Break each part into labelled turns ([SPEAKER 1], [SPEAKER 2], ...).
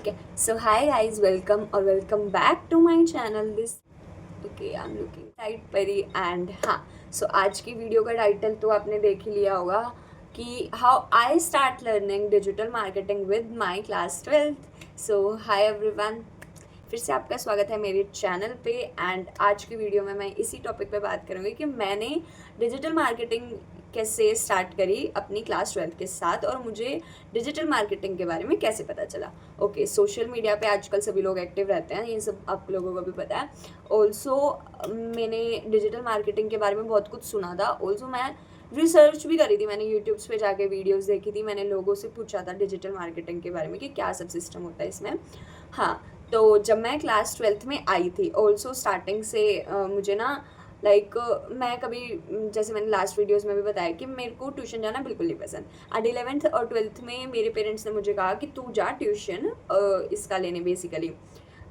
[SPEAKER 1] Okay, so hi guys, welcome back to my channel. I'm looking side पर ही and हाँ, सो आज की video का टाइटल तो आपने देख ही लिया होगा कि how I start learning digital marketing with my class 12th। So hi everyone, फिर से आपका स्वागत है मेरे चैनल पे। एंड आज की वीडियो में मैं इसी टॉपिक पे बात करूँगी कि मैंने डिजिटल मार्केटिंग कैसे स्टार्ट करी अपनी क्लास 12th के साथ और मुझे डिजिटल मार्केटिंग के बारे में कैसे पता चला। ओके, सोशल मीडिया पे आजकल सभी लोग एक्टिव रहते हैं, ये सब आप लोगों को भी पता है। ऑल्सो मैंने डिजिटल मार्केटिंग के बारे में बहुत कुछ सुना था। ऑल्सो मैं रिसर्च भी करी थी, मैंने यूट्यूब्स पे जाके वीडियोस देखी थी, मैंने लोगों से पूछा था डिजिटल मार्केटिंग के बारे में कि क्या सब सिस्टम होता है इसमें। हाँ, तो जब मैं क्लास 12th में आई थी, ऑल्सो स्टार्टिंग से मुझे ना मैं कभी जैसे मैंने लास्ट वीडियोस में भी बताया कि मेरे को ट्यूशन जाना बिल्कुल नहीं पसंद। एंड 11th और 12th में मेरे पेरेंट्स ने मुझे कहा कि तू जा ट्यूशन इसका लेने, बेसिकली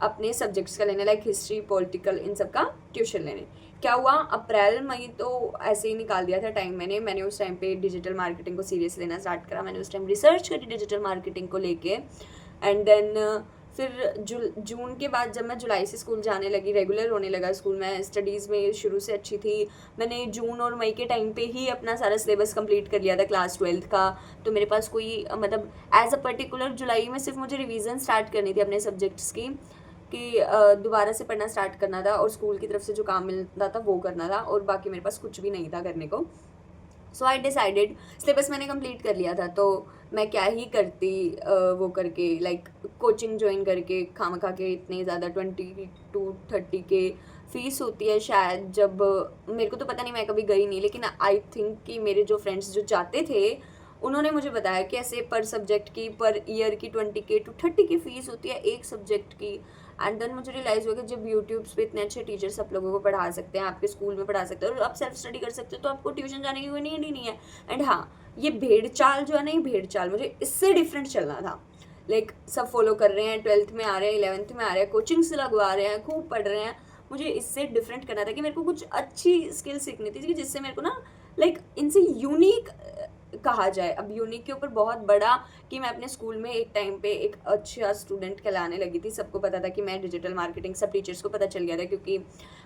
[SPEAKER 1] अपने सब्जेक्ट्स का लेने, लाइक हिस्ट्री, पॉलिटिकल, इन सब का ट्यूशन लेने। क्या हुआ, अप्रैल मई तो ऐसे ही निकाल दिया था टाइम। मैंने उस टाइम पे डिजिटल मार्केटिंग को सीरियस लेना स्टार्ट करा। मैंने उस टाइम रिसर्च करी डिजिटल मार्केटिंग को लेके। एंड देन फिर जून के बाद जब मैं जुलाई से स्कूल जाने लगी, रेगुलर होने लगा स्कूल, मैं स्टडीज़ में शुरू से अच्छी थी। मैंने जून और मई के टाइम पे ही अपना सारा सिलेबस कंप्लीट कर लिया था क्लास 12th का। तो मेरे पास कोई मतलब एज अ पर्टिकुलर जुलाई में सिर्फ मुझे रिवीजन स्टार्ट करनी थी अपने सब्जेक्ट्स की, कि दोबारा से पढ़ना स्टार्ट करना था और स्कूल की तरफ से जो काम मिलता था वो करना था, और बाकी मेरे पास कुछ भी नहीं था करने को। सो आई डिसाइडेड, सिलेबस मैंने कंप्लीट कर लिया था तो मैं क्या ही करती वो करके, लाइक कोचिंग ज्वाइन करके खामखा के इतने ज़्यादा 20 to 30 के फीस होती है शायद। जब मेरे को तो पता नहीं, मैं कभी गई नहीं, लेकिन आई थिंक कि मेरे जो फ्रेंड्स जो जाते थे उन्होंने मुझे बताया कि ऐसे पर सब्जेक्ट की, पर ईयर की 20K to 30 की फ़ीस होती है एक सब्जेक्ट की। एंड देन मुझे रियलाइज़ हुआ कि जब यूट्यूब्स पे इतने अच्छे टीचर्स आप लोगों को पढ़ा सकते हैं, आपके स्कूल में पढ़ा सकते हैं और आप सेल्फ स्टडी कर सकते हो, तो आपको ट्यूशन जाने की कोई नीड ही नहीं है। एंड हाँ, ये भेड़ चाल जो है ना, ये भेड़ चाल मुझे इससे डिफरेंट चलना था। लाइक सब फॉलो कर रहे हैं, 12th में आ रहे हैं, 11th में आ रहे हैं, कोचिंग्स लगवा रहे हैं, खूब पढ़ रहे हैं। मुझे इससे डिफरेंट करना था कि मेरे को कुछ अच्छी स्किल सीखनी थी जिससे मेरे को ना लाइक इनसे यूनिक कहा जाए। अब यूनिक के ऊपर बहुत बड़ा कि मैं अपने स्कूल में एक टाइम पे एक अच्छा स्टूडेंट कहलाने लगी थी। सबको पता था कि मैं डिजिटल मार्केटिंग, सब टीचर्स को पता चल गया था, क्योंकि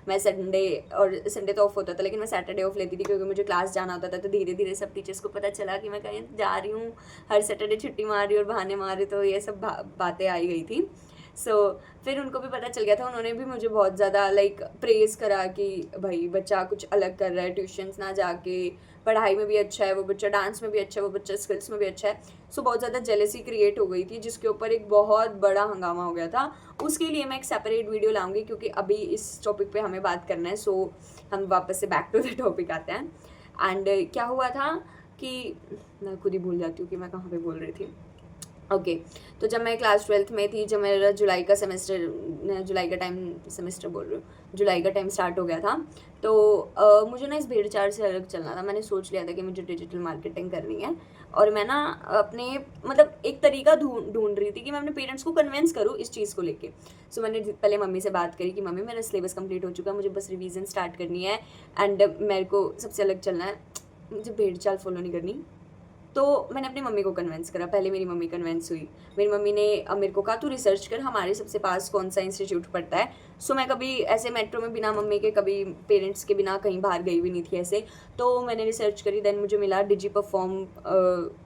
[SPEAKER 1] मैं संडे तो ऑफ होता था, लेकिन मैं सैटरडे ऑफ लेती थी क्योंकि मुझे क्लास जाना होता था। तो धीरे धीरे सब टीचर्स को पता चला कि मैं कहीं जा रही हूँ, हर सैटरडे छुट्टी मार रही और बहाने मार रही, तो ये सब बातें आई गई थी। फिर उनको भी पता चल गया था, उन्होंने भी मुझे बहुत ज़्यादा प्रेज़ करा कि भाई बच्चा कुछ अलग कर रहा है, ट्यूशन्स ना जाके, पढ़ाई में भी अच्छा है वो बच्चा, डांस में भी अच्छा है वो बच्चा, स्किल्स में भी अच्छा है। बहुत ज़्यादा जेलसी क्रिएट हो गई थी, जिसके ऊपर एक बहुत बड़ा हंगामा हो गया था। उसके लिए मैं एक सेपरेट वीडियो लाऊंगी, क्योंकि अभी इस टॉपिक पे हमें बात करना है। हम वापस से बैक टू द टॉपिक आते हैं। एंड क्या हुआ था कि मैं खुद ही भूल जाती हूँ कि मैं कहाँ पे बोल रही थी। ओके, तो जब मैं क्लास 12th में थी, जब मेरा जुलाई का टाइम स्टार्ट हो गया था, तो मुझे ना इस भेड़ चाल से अलग चलना था। मैंने सोच लिया था कि मुझे डिजिटल मार्केटिंग करनी है, और मैं ना अपने एक तरीका ढूंढ रही थी कि मैं अपने पेरेंट्स को कन्विंस करूँ इस चीज़ को लेके। मैंने पहले मम्मी से बात करी कि मम्मी मेरा सिलेबस कंप्लीट हो चुका है, मुझे बस रिवीजन स्टार्ट करनी है एंड मेरे को सबसे अलग चलना है, मुझे भेड़ चाल फॉलो नहीं करनी। तो मैंने अपनी मम्मी को कन्विंस करा, पहले मेरी मम्मी कन्विंस हुई। मेरी मम्मी ने मेरे को कहा तू रिसर्च कर, हमारे सबसे पास कौन सा इंस्टीट्यूट पड़ता है। मैं कभी ऐसे मेट्रो में बिना मम्मी के, कभी पेरेंट्स के बिना कहीं बाहर गई भी नहीं थी ऐसे। तो मैंने रिसर्च करी, देन मुझे मिला डिजी परफॉर्म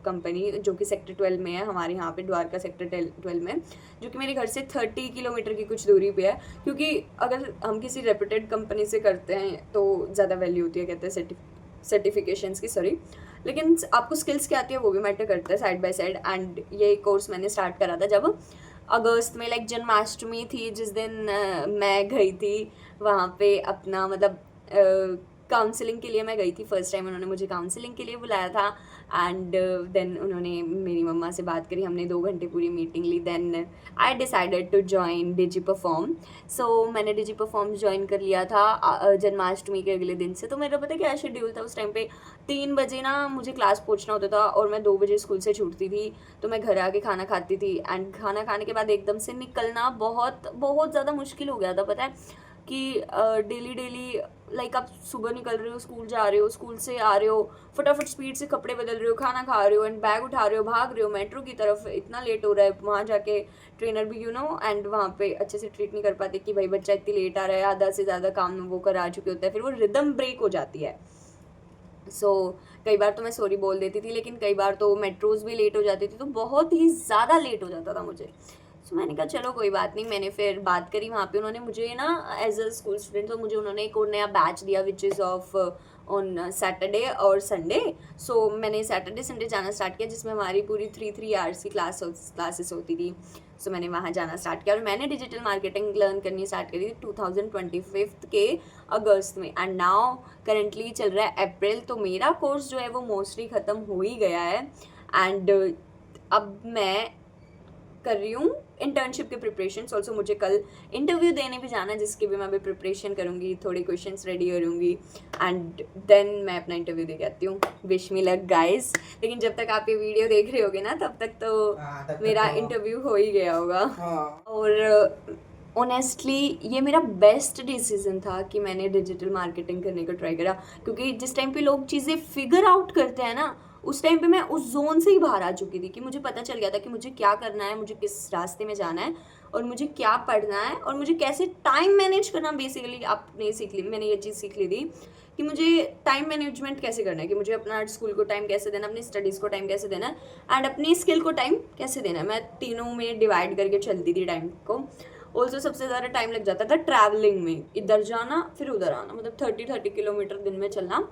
[SPEAKER 1] कंपनी, जो कि सेक्टर 12 में है, हमारे यहाँ पे द्वारका सेक्टर 12 में, जो कि मेरे घर से 30 किलोमीटर की कुछ दूरी पे है। क्योंकि अगर हम किसी रेपुटेड कंपनी से करते हैं तो ज़्यादा वैल्यू होती है, कहते हैं सर्टिफिकेशंस की, सॉरी। लेकिन आपको स्किल्स क्या आती है वो भी मैटर करता है साइड बाय साइड। एंड ये कोर्स मैंने स्टार्ट करा था जब अगस्त में, जन्माष्टमी थी जिस दिन मैं गई थी वहाँ पे अपना काउंसलिंग के लिए मैं गई थी। फर्स्ट टाइम उन्होंने मुझे काउंसलिंग के लिए बुलाया था। एंड देन उन्होंने मेरी मम्मा से बात करी, हमने 2 घंटे पूरी मीटिंग ली। Then I decided to join Digi Perform. मैंने डिजी परफॉर्म ज्वाइन कर लिया था जन्माष्टमी के अगले दिन से। तो मेरा पता क्या शेड्यूल था उस टाइम पे, 3 बजे ना मुझे क्लास पहुंचना होता था और मैं 2 बजे स्कूल से छूटती थी। तो मैं घर आके खाना खाती थी, एंड खाना खाने के बाद एकदम से निकलना बहुत बहुत ज़्यादा मुश्किल हो गया था, पता है। कि डेली डेली लाइक आप सुबह निकल रहे हो, स्कूल जा रहे हो, स्कूल से आ रहे हो, फटाफट स्पीड से कपड़े बदल रहे हो, खाना खा रहे हो एंड बैग उठा रहे हो, भाग रहे हो मेट्रो की तरफ, इतना लेट हो रहा है, वहाँ जाके ट्रेनर भी एंड वहाँ पे अच्छे से ट्रीट नहीं कर पाते कि भाई बच्चा इतनी लेट आ रहा है, आधा से ज़्यादा काम वो करा चुके होते हैं, फिर वो रिदम ब्रेक हो जाती है। कई बार तो मैं सॉरी बोल देती थी, लेकिन कई बार तो मेट्रोज़ भी लेट हो जाती थी, तो बहुत ही ज़्यादा लेट हो जाता था मुझे। मैंने कहा चलो कोई बात नहीं, मैंने फिर बात करी वहाँ पे, उन्होंने मुझे ना एज अ स्कूल स्टूडेंट तो मुझे उन्होंने एक और नया बैच दिया which is of on Saturday और संडे। मैंने सैटरडे संडे जाना स्टार्ट किया, जिसमें हमारी पूरी 3 आवर्स की क्लासेस होती थी। मैंने वहाँ जाना स्टार्ट किया और मैंने डिजिटल मार्केटिंग लर्न करनी स्टार्ट करी थी 2025 के अगस्त में, एंड नाउ करेंटली चल रहा है अप्रैल। तो मेरा कोर्स जो है वो मोस्टली ख़त्म हो ही गया है एंड अब मैं कर रही हूँ इंटर्नशिप के प्रिपरेशन। ऑल्सो मुझे कल इंटरव्यू देने भी जाना है, जिसकी भी मैं अभी प्रिपरेशन करूँगी, थोड़ी क्वेश्चंस रेडी करूँगी एंड देन मैं अपना इंटरव्यू दे के आती हूँ। Wish me luck guys. लेकिन जब तक आप ये वीडियो देख रहे होगे ना, तब तक तो मेरा इंटरव्यू हो ही गया होगा। और ऑनेस्टली ये मेरा बेस्ट डिसीजन था कि मैंने डिजिटल मार्केटिंग करने का ट्राई करा, क्योंकि जिस टाइम पे लोग चीज़ें फिगर आउट करते हैं ना, उस टाइम पे मैं उस जोन से ही बाहर आ चुकी थी कि मुझे पता चल गया था कि मुझे क्या करना है, मुझे किस रास्ते में जाना है और मुझे क्या पढ़ना है और मुझे कैसे टाइम मैनेज करना। बेसिकली आपने सीख ली, मैंने ये चीज़ सीख ली थी कि मुझे टाइम मैनेजमेंट कैसे करना है, कि मुझे अपना स्कूल को टाइम कैसे देना, अपनी स्टडीज़ को टाइम कैसे देना है एंड अपनी स्किल को टाइम कैसे देना है। मैं तीनों में डिवाइड करके चलती थी टाइम को। ऑल्सो सबसे ज़्यादा टाइम लग जाता था ट्रैवलिंग में, इधर जाना फिर उधर आना, मतलब 30 किलोमीटर दिन में चलना,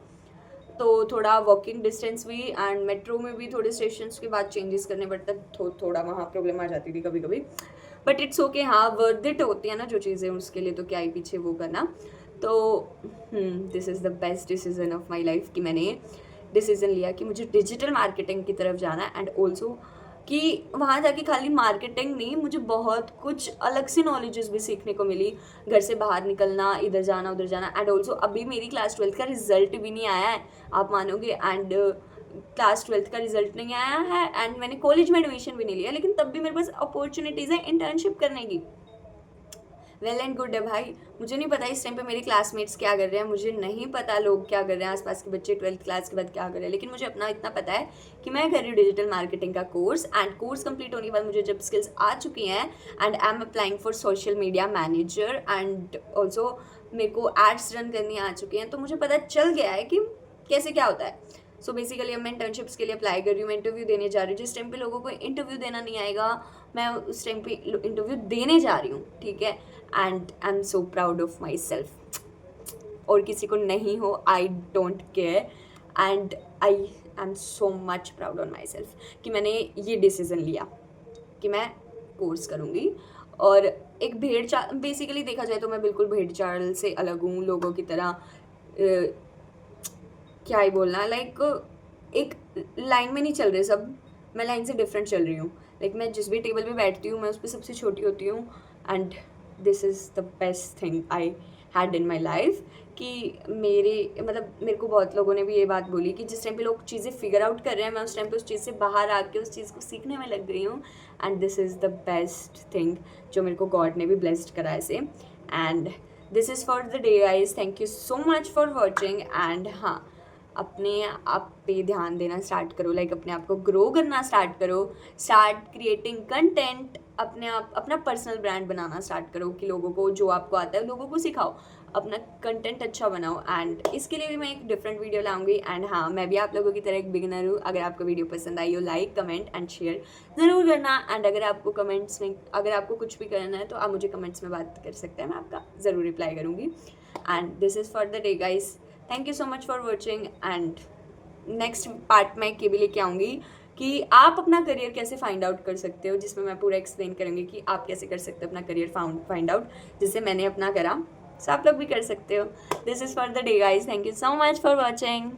[SPEAKER 1] तो थोड़ा वॉकिंग डिस्टेंस भी एंड मेट्रो में भी थोड़े स्टेशंस के बाद चेंजेस करने पड़ते, थोड़ा वहाँ प्रॉब्लम आ जाती थी कभी कभी, बट इट्स ओके। हाँ, वर्थ इट होती है ना जो चीज़ें, उसके लिए तो क्या ही पीछे वो करना। तो this is the best decision of my life कि मैंने डिसीजन लिया कि मुझे डिजिटल मार्केटिंग की तरफ जाना है एंड ऑल्सो कि वहाँ जाके खाली मार्केटिंग नहीं, मुझे बहुत कुछ अलग से नॉलेजेस भी सीखने को मिली। घर से बाहर निकलना, इधर जाना उधर जाना एंड ऑल्सो अभी मेरी क्लास 12th का रिजल्ट भी नहीं आया है, आप मानोगे। एंड क्लास 12th का रिजल्ट नहीं आया है एंड मैंने कॉलेज में एडमिशन भी नहीं लिया, लेकिन तब भी मेरे पास अपॉर्चुनिटीज़ है इंटर्नशिप करने की। वेल एंड गुड है भाई। मुझे नहीं पता इस टाइम पे मेरे क्लासमेट्स क्या कर रहे हैं, मुझे नहीं पता लोग क्या कर रहे हैं, आसपास के बच्चे 12th क्लास के बाद क्या कर रहे हैं, लेकिन मुझे अपना इतना पता है कि मैं कर रही हूँ डिजिटल मार्केटिंग का कोर्स एंड कोर्स कंप्लीट होने के बाद मुझे जब स्किल्स आ चुकी हैं and I am applying for social media manager and also मेरे को एड्स रन करनी आ चुकी हैं, तो मुझे पता चल गया है कि कैसे क्या होता है। बेसिकली अब मैं इंटर्नशिप्स के लिए अप्लाई कर रही हूँ, मैं इंटरव्यू देने जा रही हूँ। जिस टाइम पे लोगों को इंटरव्यू देना नहीं आएगा, मैं उस टाइम पे इंटरव्यू देने जा रही हूँ, ठीक है। And I am so proud of my self, और किसी को नहीं हो, I don't care and I am so much proud on my self कि मैंने ये डिसीज़न लिया कि मैं कोर्स करूँगी। और एक भेड़ चाल, बेसिकली देखा जाए तो मैं बिल्कुल भेड़ चाल से अलग हूँ, लोगों की तरह क्या ही बोलना, लाइक एक लाइन में नहीं चल रहे सब, मैं लाइन से डिफरेंट चल रही हूँ। लाइक मैं जिस भी टेबल पे बैठती हूँ मैं उस पर सबसे छोटी होती हूँ and this is the best thing I had in my life. कि मेरे को बहुत लोगों ने भी ये बात बोली कि जिस टाइम पे लोग चीज़ें फिगर आउट कर रहे हैं, मैं उस टाइम पे उस चीज़ से बाहर आके उस चीज़ को सीखने में लग गई हूँ and this is the best thing जो मेरे को गॉड ने भी ब्लेस्ड करा ऐसे। And this is for the day guys, thank you so much for watching and हाँ, अपने आप पे ध्यान देना स्टार्ट करो, लाइक अपने आप को ग्रो करना स्टार्ट करो, स्टार्ट क्रिएटिंग कंटेंट, अपने आप अपना पर्सनल ब्रांड बनाना स्टार्ट करो कि लोगों को जो आपको आता है लोगों को सिखाओ, अपना कंटेंट अच्छा बनाओ। एंड इसके लिए भी मैं एक डिफरेंट वीडियो लाऊंगी एंड हाँ, मैं भी आप लोगों की तरह एक बिगिनर हूँ। अगर आपको वीडियो पसंद आई हो, लाइक कमेंट एंड शेयर ज़रूर करना एंड अगर आपको कमेंट्स में अगर आपको कुछ भी करना है तो आप मुझे कमेंट्स में बात कर सकते हैं, मैं आपका ज़रूर रिप्लाई करूँगी। And this is for the day guys, thank you so much for watching and next part में के भी लेके आऊँगी कि आप अपना करियर कैसे फाइंड आउट कर सकते हो, जिसमें मैं पूरा एक्सप्लेन करूँगी कि आप कैसे कर सकते हो अपना करियर फाइंड आउट, जिससे मैंने अपना करा, सो आप लोग भी कर सकते हो। This is for the day guys, thank you so much for watching.